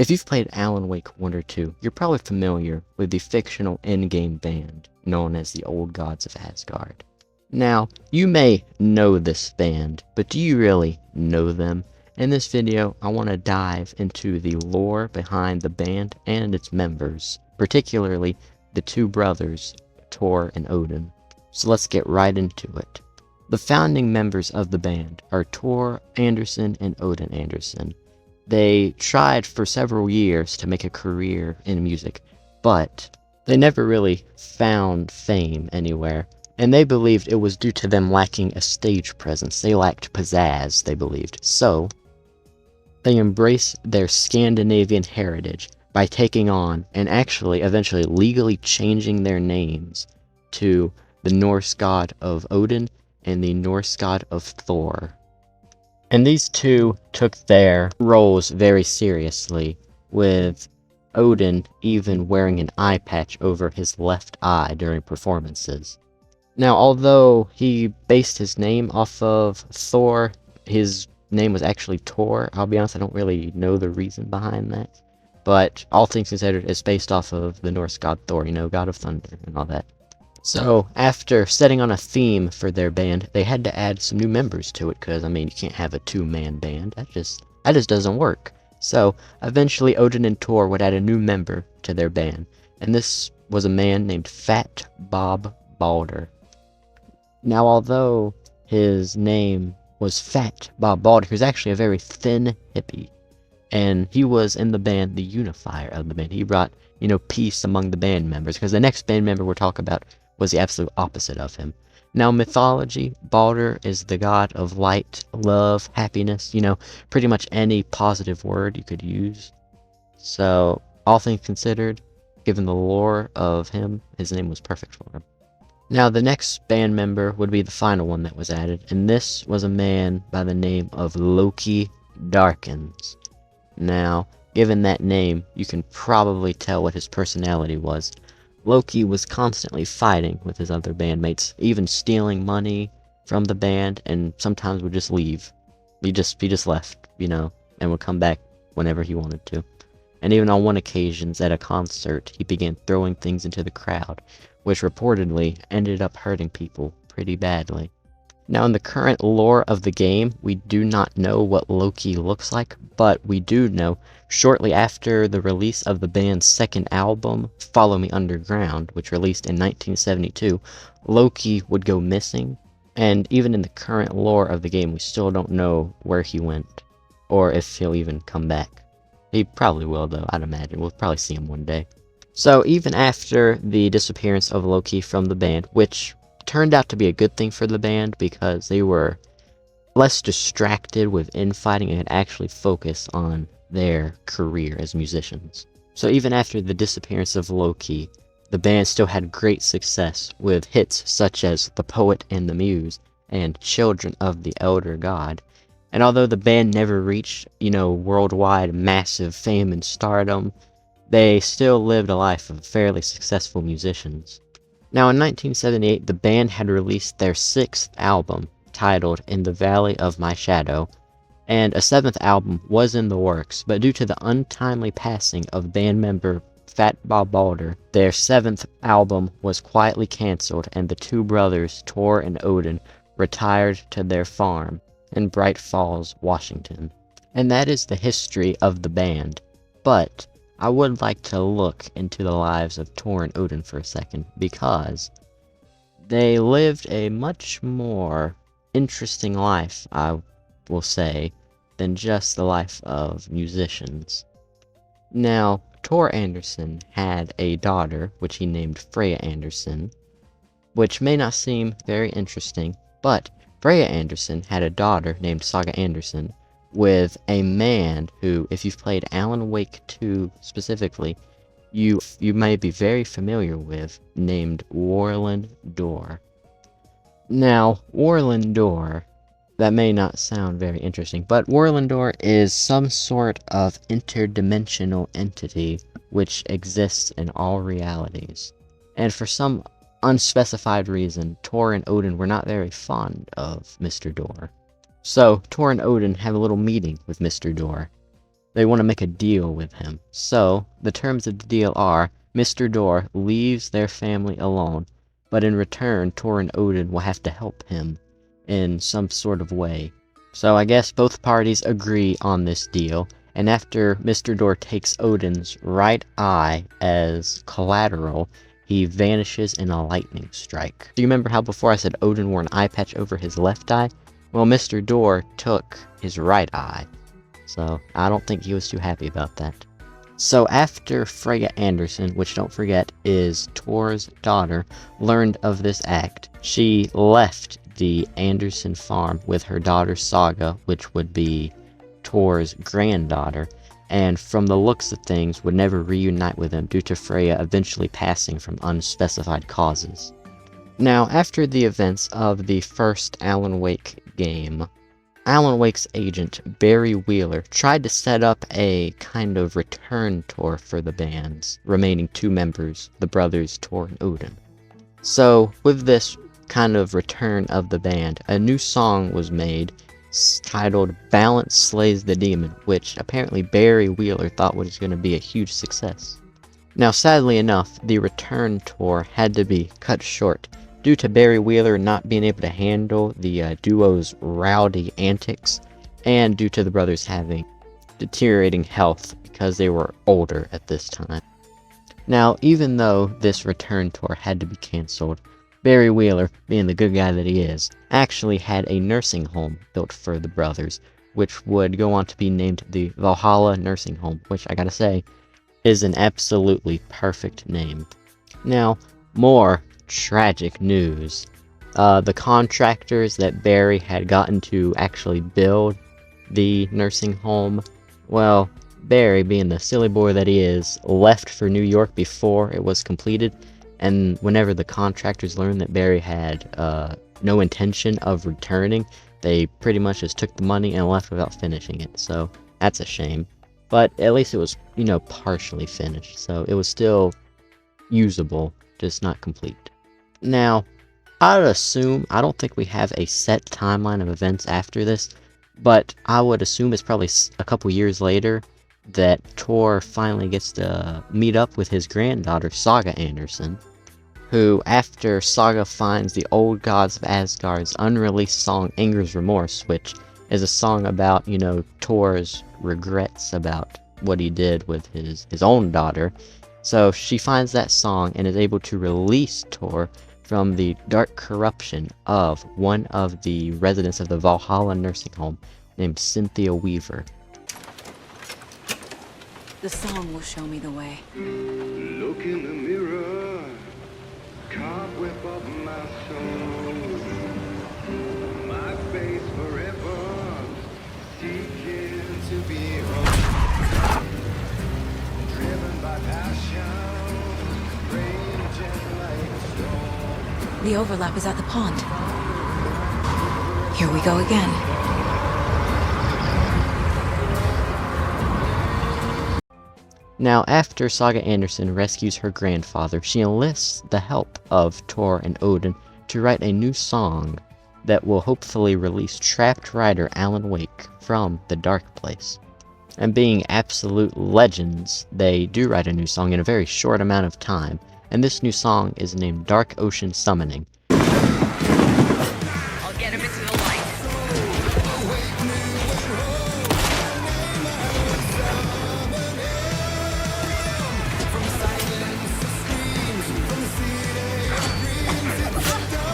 If you've played Alan Wake 1 or 2, you're probably familiar with the fictional in-game band known as the Old Gods of Asgard. Now, you may know this band, but do you really know them? In this video, I want to dive into the lore behind the band and its members, particularly the two brothers, Thor and Odin. So let's get right into it. The founding members of the band are Thor Anderson and Odin Anderson. They tried for several years to make a career in music, but they never really found fame anywhere, and they believed it was due to them lacking a stage presence. They lacked pizzazz, they believed. So, they embraced their Scandinavian heritage by taking on, and actually eventually legally changing their names to the Norse god of Odin and the Norse god of Thor. And these two took their roles very seriously, with Odin even wearing an eye patch over his left eye during performances. Now, although he based his name off of Thor, his name was actually Tor. I'll be honest, I don't really know the reason behind that. But all things considered, it's based off of the Norse god Thor, god of thunder and all that. So, after setting on a theme for their band, they had to add some new members to it, because, you can't have a two-man band. That just doesn't work. So, eventually, Odin and Thor would add a new member to their band, and this was a man named Fat Bob Balder. Now, although his name was Fat Bob Balder, he was actually a very thin hippie, and he was in the band the unifier of the band. He brought, peace among the band members, because the next band member we'll talk about was the absolute opposite of him. Now, mythology, Balder is the god of light, love, happiness, pretty much any positive word you could use. So, all things considered, given the lore of him, his name was perfect for him. Now, the next band member would be the final one that was added, and this was a man by the name of Loki Darkins. Now, given that name, you can probably tell what his personality was. Loki was constantly fighting with his other bandmates, even stealing money from the band, and sometimes would just leave. He just left, and would come back whenever he wanted to. And even on one occasion, at a concert, he began throwing things into the crowd, which reportedly ended up hurting people pretty badly. Now, in the current lore of the game, we do not know what Loki looks like, but we do know shortly after the release of the band's second album, Follow Me Underground, which released in 1972, Loki would go missing, and even in the current lore of the game, we still don't know where he went, or if he'll even come back. He probably will, though, I'd imagine. We'll probably see him one day. So, even after the disappearance of Loki from the band, which turned out to be a good thing for the band because they were less distracted with infighting and could actually focus on their career as musicians. So even after the disappearance of Loki, the band still had great success with hits such as The Poet and the Muse and Children of the Elder God. And although the band never reached, worldwide massive fame and stardom, they still lived a life of fairly successful musicians. Now, in 1978, the band had released their sixth album, titled In the Valley of My Shadow, and a seventh album was in the works, but due to the untimely passing of band member Fat Bob Balder, their seventh album was quietly cancelled, and the two brothers, Thor and Odin, retired to their farm in Bright Falls, Washington. And that is the history of the band. But I would like to look into the lives of Thor and Odin for a second, because they lived a much more interesting life, I will say, than just the life of musicians. Now, Thor Anderson had a daughter, which he named Freya Anderson, which may not seem very interesting, but Freya Anderson had a daughter named Saga Anderson, with a man who, if you've played Alan Wake 2 specifically, you may be very familiar with, named Warlin Dor. Now, Warlin Dor, that may not sound very interesting, but Warlin Dor is some sort of interdimensional entity which exists in all realities. And for some unspecified reason, Thor and Odin were not very fond of Mr. Dor. So, Thor and Odin have a little meeting with Mr. Dor, They want to make a deal with him. So, the terms of the deal are, Mr. Door leaves their family alone, but in return, Thor and Odin will have to help him in some sort of way. So I guess both parties agree on this deal, and after Mr. Door takes Odin's right eye as collateral, he vanishes in a lightning strike. Do you remember how before I said Odin wore an eye patch over his left eye? Well, Mr. Door took his right eye, so I don't think he was too happy about that. So after Freya Anderson, which don't forget is Thor's daughter, learned of this act, she left the Anderson farm with her daughter Saga, which would be Thor's granddaughter, and from the looks of things would never reunite with him due to Freya eventually passing from unspecified causes. Now, after the events of the first Alan Wake game, Alan Wake's agent, Barry Wheeler, tried to set up a kind of return tour for the band's remaining two members, the brothers Thor and Odin. So, with this kind of return of the band, a new song was made titled Balance Slays the Demon, which apparently Barry Wheeler thought was going to be a huge success. Now, sadly enough, the return tour had to be cut short due to Barry Wheeler not being able to handle the duo's rowdy antics, and due to the brothers having deteriorating health because they were older at this time. Now, even though this return tour had to be cancelled, Barry Wheeler, being the good guy that he is, actually had a nursing home built for the brothers, which would go on to be named the Valhalla Nursing Home, which I gotta say is an absolutely perfect name. Now, more tragic news. The contractors that Barry had gotten to actually build the nursing home, well, Barry, being the silly boy that he is, left for New York before it was completed, and whenever the contractors learned that Barry had no intention of returning, they pretty much just took the money and left without finishing it, so that's a shame. But at least it was, partially finished, so it was still usable, just not complete. Now, I would assume, I don't think we have a set timeline of events after this, but I would assume it's probably a couple years later that Thor finally gets to meet up with his granddaughter, Saga Anderson, who, after Saga finds the Old Gods of Asgard's unreleased song Anger's Remorse, which is a song about, Thor's regrets about what he did with his own daughter. So she finds that song and is able to release Thor from the dark corruption of one of the residents of the Valhalla nursing home named Cynthia Weaver. The song will show me the way. Look in the mirror, cobweb of my soul, my face forever, seeking to be home, driven by passion, raging like a storm. The overlap is at the pond. Here we go again. Now, after Saga Anderson rescues her grandfather, she enlists the help of Thor and Odin to write a new song that will hopefully release trapped writer Alan Wake from the dark place. And being absolute legends, they do write a new song in a very short amount of time, and this new song is named Dark Ocean Summoning. I'll get him into the light.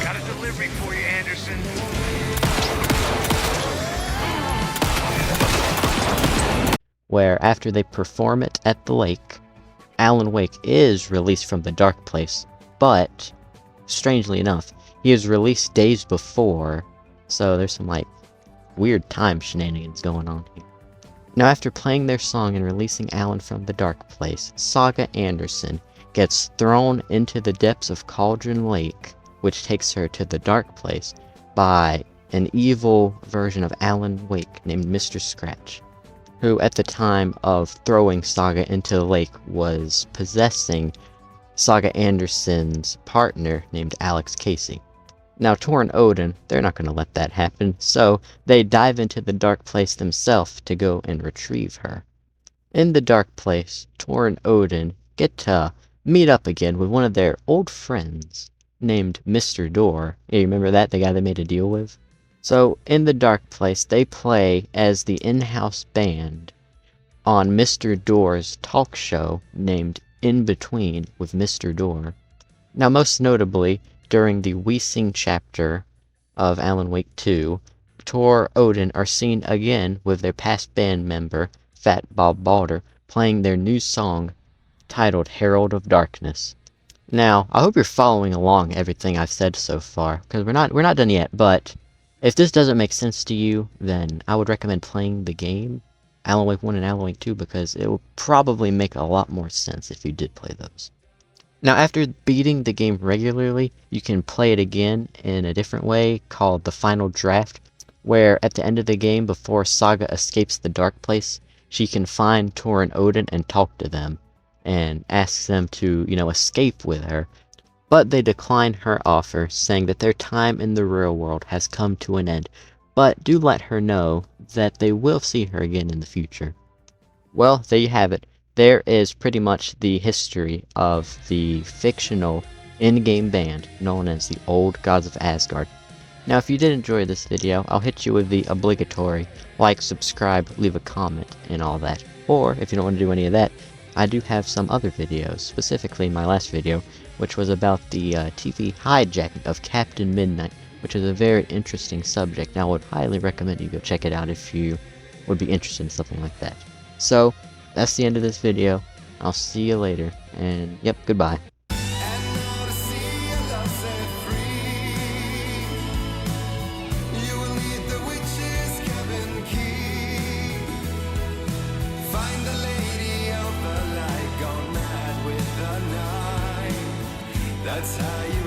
Got a delivery for you, Anderson. Where after they perform it at the lake, Alan Wake is released from the dark place, but strangely enough, he is released days before, so there's some weird time shenanigans going on here. Now, after playing their song and releasing Alan from the dark place, Saga Anderson gets thrown into the depths of Cauldron Lake, which takes her to the dark place by an evil version of Alan Wake named Mr. Scratch, who at the time of throwing Saga into the lake was possessing Saga Anderson's partner named Alex Casey. Now, Thor and Odin, they're not going to let that happen, so they dive into the dark place themselves to go and retrieve her. In the dark place, Thor and Odin get to meet up again with one of their old friends named Mr. Door. Yeah, you remember that? The guy they made a deal with? So, in the dark place, they play as the in-house band on Mr. Door's talk show named In Between with Mr. Door. Now, most notably, during the We Sing chapter of Alan Wake 2, Thor Odin are seen again with their past band member, Fat Bob Balder, playing their new song titled Herald of Darkness. Now, I hope you're following along everything I've said so far, because we're not done yet, but if this doesn't make sense to you, then I would recommend playing the game, Alan Wake 1 and Alan Wake 2, because it will probably make a lot more sense if you did play those. Now, after beating the game regularly, you can play it again in a different way called the Final Draft, where at the end of the game, before Saga escapes the Dark Place, she can find Thor and Odin and talk to them, and asks them to, escape with her. But they decline her offer, saying that their time in the real world has come to an end, but do let her know that they will see her again in the future. Well, there you have it. There is pretty much the history of the fictional in-game band known as the Old Gods of Asgard. Now, if you did enjoy this video, I'll hit you with the obligatory like, subscribe, leave a comment, and all that. Or, if you don't want to do any of that, I do have some other videos, specifically my last video, which was about the TV hijacking of Captain Midnight, which is a very interesting subject, and I would highly recommend you go check it out if you would be interested in something like that. So, that's the end of this video. I'll see you later, and yep, goodbye. That's how you